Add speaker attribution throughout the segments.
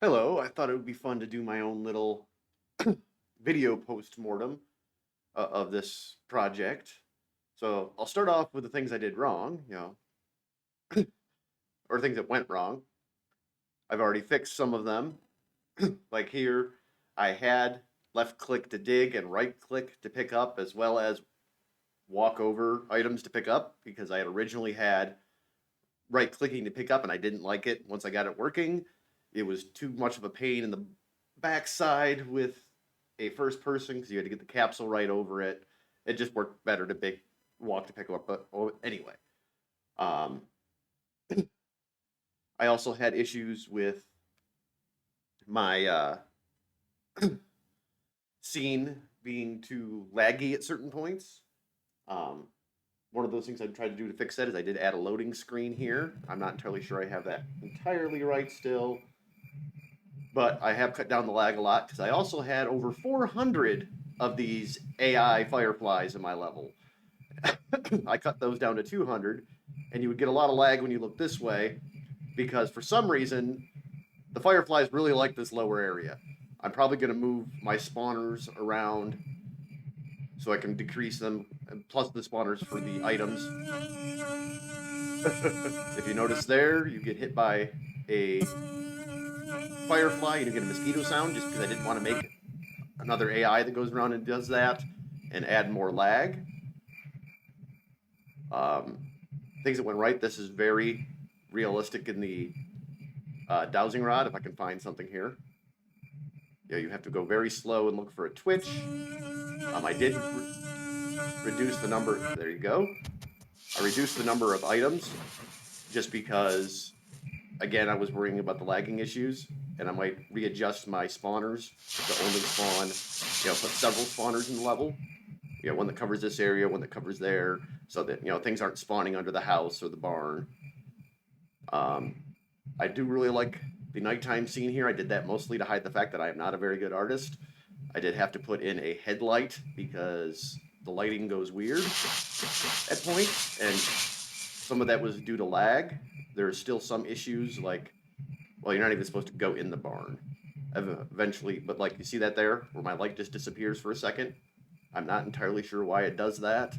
Speaker 1: Hello, I thought it would be fun to do my own little video post-mortem of this project. So I'll start off with the things I did wrong, or things that went wrong. I've already fixed some of them. Like here, I had left click to dig and right click to pick up, as well as walk over items to pick up, because I had originally had right clicking to pick up and I didn't like it. Once I got it working, it was too much of a pain in the backside with a first person because you had to get the capsule right over it. It just worked better to walk to pick up. But anyway, um, I also had issues with my scene being too laggy at certain points. Um, One of those things I tried to do to fix that is I did add a loading screen here. I'm not entirely sure I have that entirely right still, but I have cut down the lag a lot because I also had over 400 of these AI fireflies in my level. I cut those down to 200, and you would get a lot of lag when you look this way because for some reason the fireflies really like this lower area. I'm probably going to move my spawners around so I can decrease them, plus the spawners for the items. If you notice there, you get hit by a firefly and you get a mosquito sound just because I didn't want to make another AI that goes around and does that and add more lag. Um, Things that went right. This is very realistic in the dowsing rod. If I can find something here, you have to go very slow and look for a twitch. I did reduce the number. There you go. I reduced the number of items just because, again, I was worrying about the lagging issues, and I might readjust my spawners to only spawn, put several spawners in the level. One that covers this area, one that covers there, so that things aren't spawning under the house or the barn. I do really like the nighttime scene here. I did that mostly to hide the fact that I am not a very good artist. I did have to put in a headlight because the lighting goes weird at points, and some of that was due to lag. There's still some issues like, well, you're not even supposed to go in the barn eventually, but like you see that there where my light just disappears for a second. I'm not entirely sure why it does that.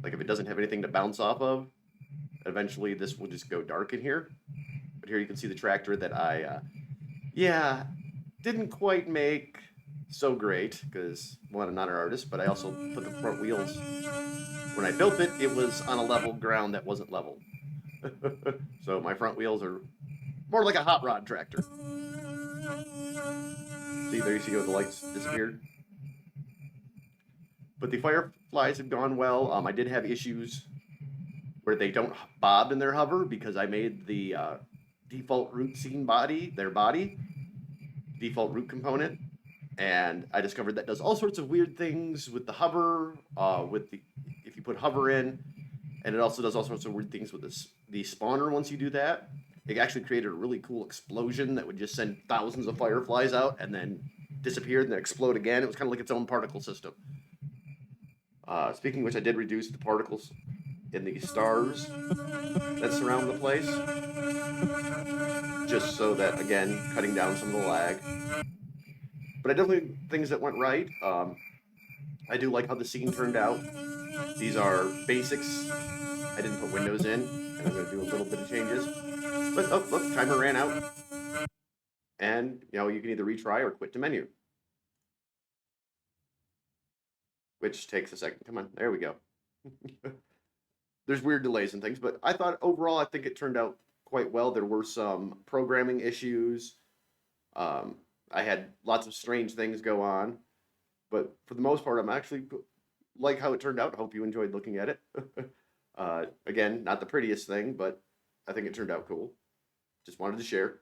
Speaker 1: Like if it doesn't have anything to bounce off of, eventually this will just go dark in here. But here you can see the tractor that I didn't quite make so great because, one, I'm not an artist, but I also put the front wheels. When I built it, it was on a level ground that wasn't level. So my front wheels are more like a hot rod tractor. See, there you see how the lights disappeared. But the fireflies have gone well. I did have issues where they don't bob in their hover because I made the default root scene body, their body, default root component. And I discovered that does all sorts of weird things with the hover, if you put hover in, and it also does all sorts of weird things with the spawner once you do that. It actually created a really cool explosion that would just send thousands of fireflies out and then disappear and then explode again. It was kind of like its own particle system. Speaking of which, I did reduce the particles in the stars that surround the place, just so that, again, cutting down some of the lag. But I definitely things that went right. I do like how the scene turned out. These are basics. I didn't put windows in, and I'm going to do a little bit of changes. But oh, look, timer ran out, and you can either retry or quit to menu, which takes a second. Come on, there we go. There's weird delays and things, but I thought overall, I think it turned out quite well. There were some programming issues. Um, I had lots of strange things go on, but for the most part, I'm actually like how it turned out. I hope you enjoyed looking at it. Again, not the prettiest thing, but I think it turned out cool. Just wanted to share.